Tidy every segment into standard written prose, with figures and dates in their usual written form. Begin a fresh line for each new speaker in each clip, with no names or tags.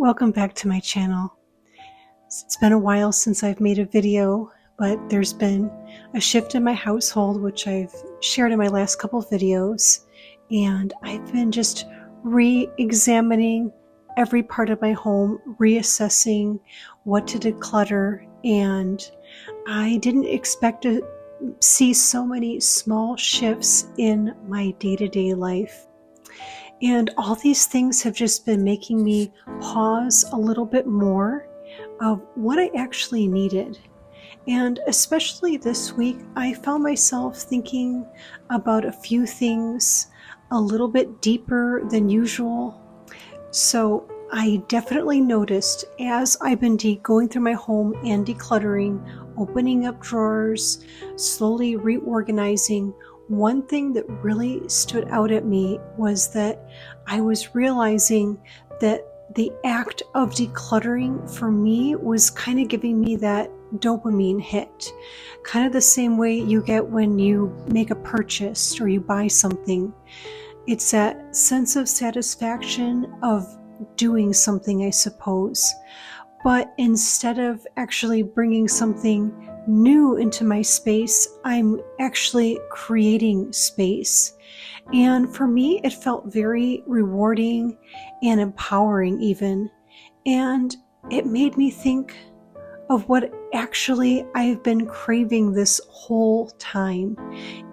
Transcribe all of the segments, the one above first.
Welcome back to my channel. It's been a while since I've made a video, but there's been a shift in my household, which I've shared in my last couple of videos, and I've been just re-examining every part of my home, reassessing what to declutter, and I didn't expect to see so many small shifts in my day-to-day life. And all these things have just been making me pause a little bit more of what I actually needed. And especially this week, I found myself thinking about a few things a little bit deeper than usual. So I definitely noticed as I've been going through my home and decluttering, opening up drawers, slowly reorganizing, one thing that really stood out at me was that I was realizing that the act of decluttering for me was kind of giving me that dopamine hit, kind of the same way you get when you make a purchase or you buy something. It's that sense of satisfaction of doing something, I suppose. But instead of actually bringing something new into my space, I'm actually creating space. And for me, it felt very rewarding and empowering even. And it made me think of what actually I've been craving this whole time.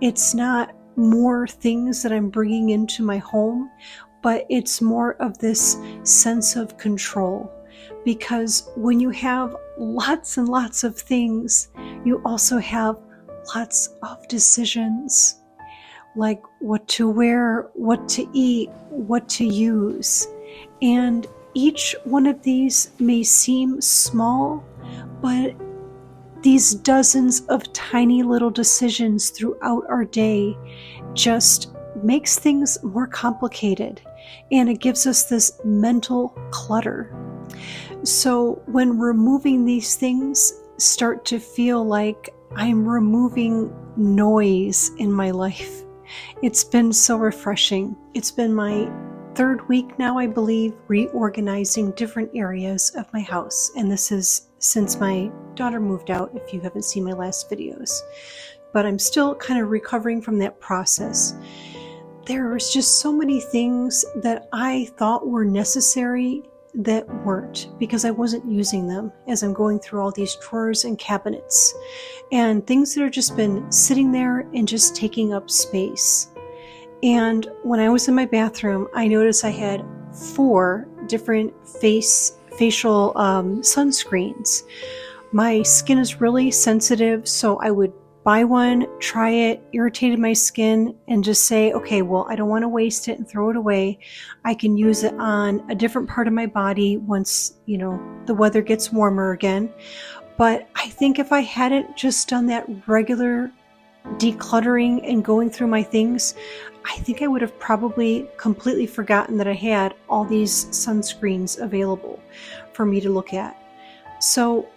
It's not more things that I'm bringing into my home, but it's more of this sense of control. Because when you have lots and lots of things, you also have lots of decisions, like what to wear, what to eat, what to use. And each one of these may seem small, but these dozens of tiny little decisions throughout our day just makes things more complicated, and it gives us this mental clutter. So when removing these things start to feel like I'm removing noise in my life, it's been so refreshing. It's been my third week now, I believe, reorganizing different areas of my house. And this is since my daughter moved out, if you haven't seen my last videos. But I'm still kind of recovering from that process. There was just so many things that I thought were necessary that weren't, because I wasn't using them as I'm going through all these drawers and cabinets and things that have just been sitting there and just taking up space. And when I was in my bathroom, I noticed I had 4 different facial sunscreens. My skin is really sensitive, so I would buy one, try it, irritated my skin, and just say, okay, well, I don't want to waste it and throw it away. I can use it on a different part of my body once, the weather gets warmer again. But I think if I hadn't just done that regular decluttering and going through my things, I think I would have probably completely forgotten that I had all these sunscreens available for me to look at. So,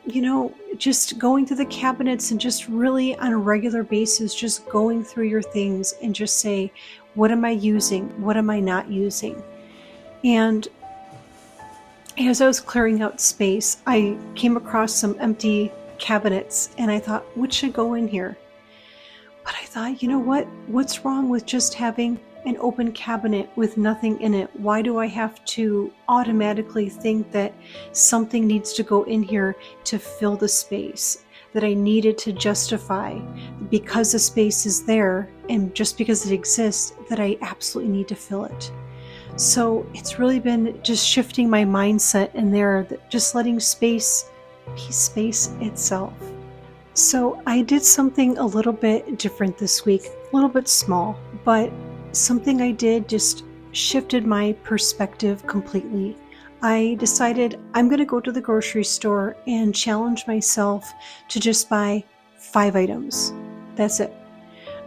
just going through the cabinets and just really on a regular basis, just going through your things and just say, what am I using? What am I not using? And as I was clearing out space, I came across some empty cabinets and I thought, what should go in here? But I thought, you know what? What's wrong with just having an open cabinet with nothing in it? Why do I have to automatically think that something needs to go in here to fill the space, that I needed to justify because the space is there and just because it exists that I absolutely need to fill it? So it's really been just shifting my mindset in there, that just letting space be space itself. So I did something a little bit different this week, a little bit small, but something I did just shifted my perspective completely. I decided I'm going to go to the grocery store and challenge myself to just buy 5 items. That's it.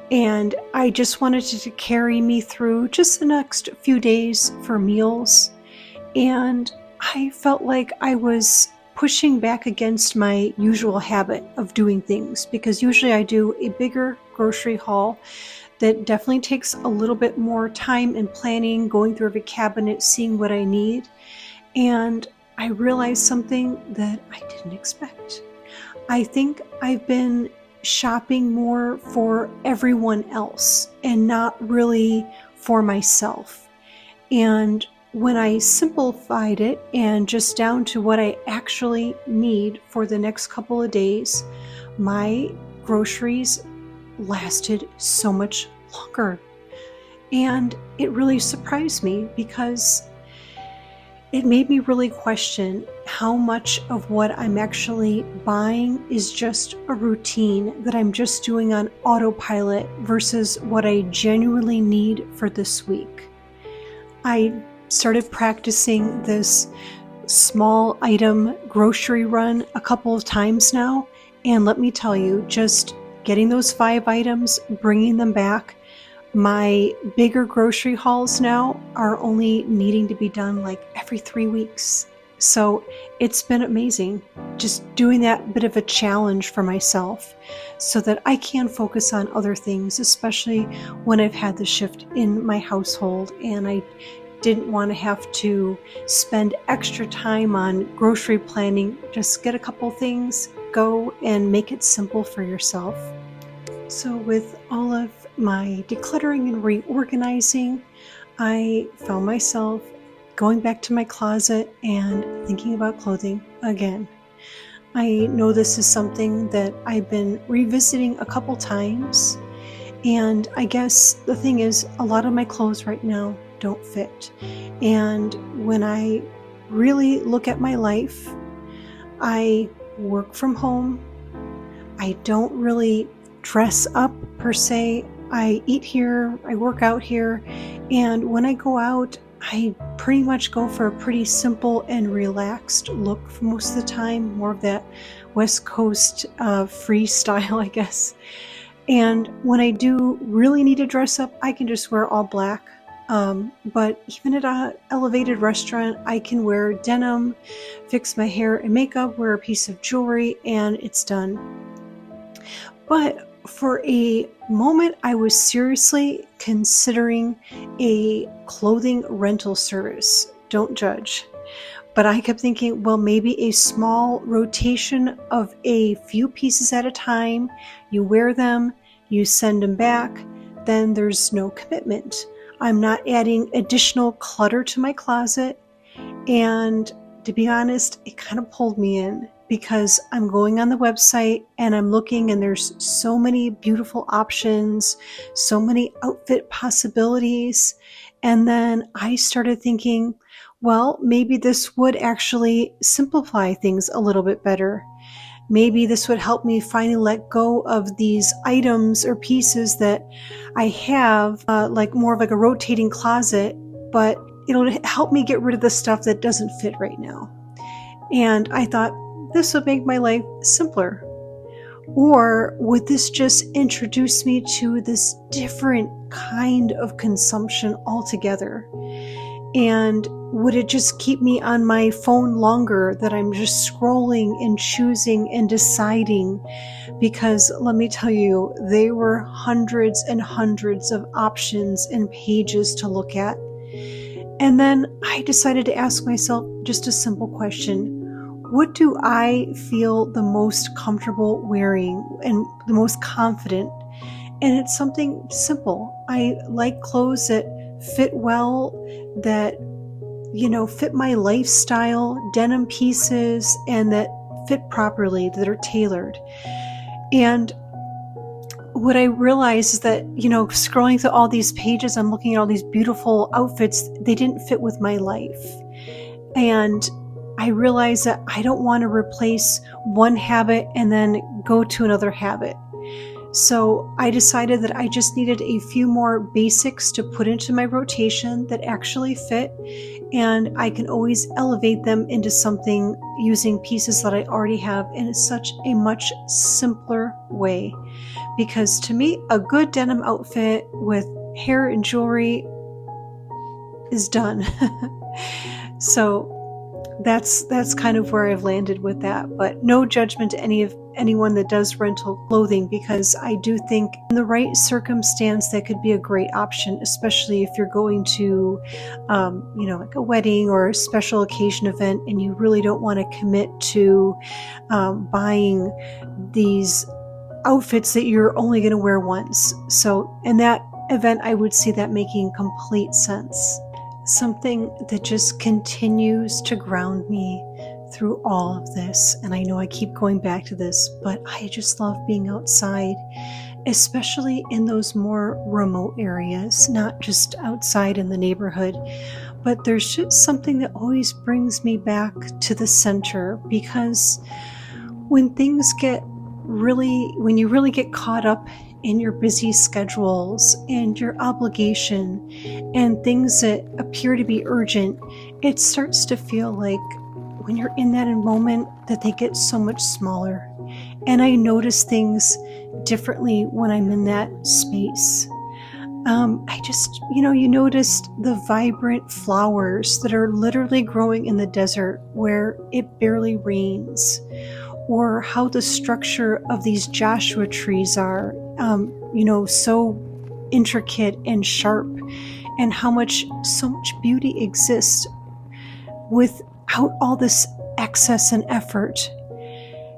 And I just wanted it to carry me through just the next few days for meals. And I felt like I was pushing back against my usual habit of doing things, because usually I do a bigger grocery haul that definitely takes a little bit more time and planning, going through every cabinet, seeing what I need. And I realized something that I didn't expect. I think I've been shopping more for everyone else and not really for myself. And when I simplified it and just down to what I actually need for the next couple of days, my groceries lasted so much longer. And it really surprised me because it made me really question how much of what I'm actually buying is just a routine that I'm just doing on autopilot versus what I genuinely need for this week. I started practicing this small item grocery run a couple of times now, and let me tell you, just getting those 5 items, bringing them back, my bigger grocery hauls now are only needing to be done like every 3 weeks. So it's been amazing just doing that bit of a challenge for myself so that I can focus on other things, especially when I've had the shift in my household and I didn't want to have to spend extra time on grocery planning. Just get a couple things, go and make it simple for yourself. So with all of my decluttering and reorganizing, I found myself going back to my closet and thinking about clothing again. I know this is something that I've been revisiting a couple times, and I guess the thing is, a lot of my clothes right now don't fit. And when I really look at my life, I work from home. I don't really dress up per se. I eat here, I work out here, and when I go out, I pretty much go for a pretty simple and relaxed look for most of the time, more of that West Coast freestyle, I guess. And when I do really need to dress up, I can just wear all black. But even at an elevated restaurant, I can wear denim, fix my hair and makeup, wear a piece of jewelry, and it's done. But for a moment, I was seriously considering a clothing rental service. Don't judge. But I kept thinking, well, maybe a small rotation of a few pieces at a time. You wear them, you send them back, then there's no commitment. I'm not adding additional clutter to my closet. And to be honest, it kind of pulled me in because I'm going on the website and I'm looking and there's so many beautiful options, so many outfit possibilities. And then I started thinking, well, maybe this would actually simplify things a little bit better. Maybe this would help me finally let go of these items or pieces that I have, like more of like a rotating closet, but it'll help me get rid of the stuff that doesn't fit right now. And I thought, this would make my life simpler. Or would this just introduce me to this different kind of consumption altogether? And would it just keep me on my phone longer, that I'm just scrolling and choosing and deciding? Because let me tell you, there were hundreds and hundreds of options and pages to look at. And then I decided to ask myself just a simple question. What do I feel the most comfortable wearing and the most confident? And it's something simple. I like clothes that fit well, that, fit my lifestyle, denim pieces, and that fit properly, that are tailored. And what I realized is that, scrolling through all these pages, I'm looking at all these beautiful outfits, they didn't fit with my life. And I realized that I don't want to replace one habit and then go to another habit. So I decided that I just needed a few more basics to put into my rotation that actually fit, and I can always elevate them into something using pieces that I already have in such a much simpler way. Because to me, a good denim outfit with hair and jewelry is done. So that's kind of where I've landed with that. But no judgment to anyone that does rental clothing, because I do think in the right circumstance that could be a great option, especially if you're going to, like a wedding or a special occasion event, and you really don't want to commit to buying these outfits that you're only going to wear once. So in that event, I would see that making complete sense. Something that just continues to ground me through all of this, and I know I keep going back to this, but I just love being outside, especially in those more remote areas, not just outside in the neighborhood. But there's just something that always brings me back to the center, because when you really get caught up in your busy schedules and your obligation and things that appear to be urgent, it starts to feel like when you're in that moment that they get so much smaller. And I notice things differently when I'm in that space. You noticed the vibrant flowers that are literally growing in the desert where it barely rains, or how the structure of these Joshua trees are, so intricate and sharp, and how so much beauty exists without all this excess and effort.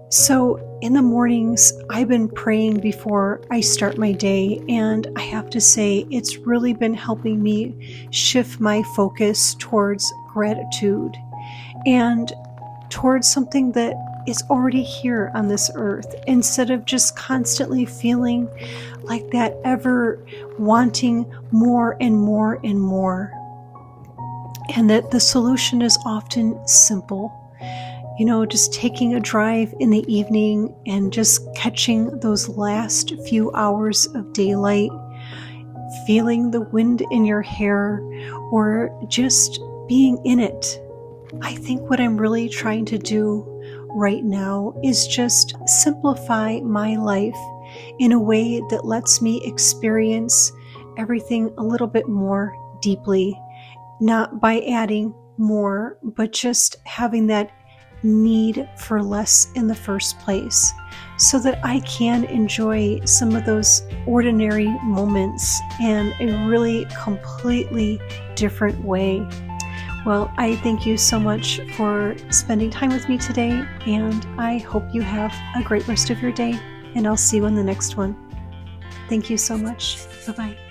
So in the mornings, I've been praying before I start my day, and I have to say it's really been helping me shift my focus towards gratitude and towards something that is already here on this earth, instead of just constantly feeling like that, ever wanting more and more and more. And that the solution is often simple. Just taking a drive in the evening and just catching those last few hours of daylight, feeling the wind in your hair, or just being in it. I think what I'm really trying to do right now is just simplify my life in a way that lets me experience everything a little bit more deeply, not by adding more, but just having that need for less in the first place, so that I can enjoy some of those ordinary moments in a really completely different way. Well, I thank you so much for spending time with me today, and I hope you have a great rest of your day, and I'll see you in the next one. Thank you so much. Bye-bye.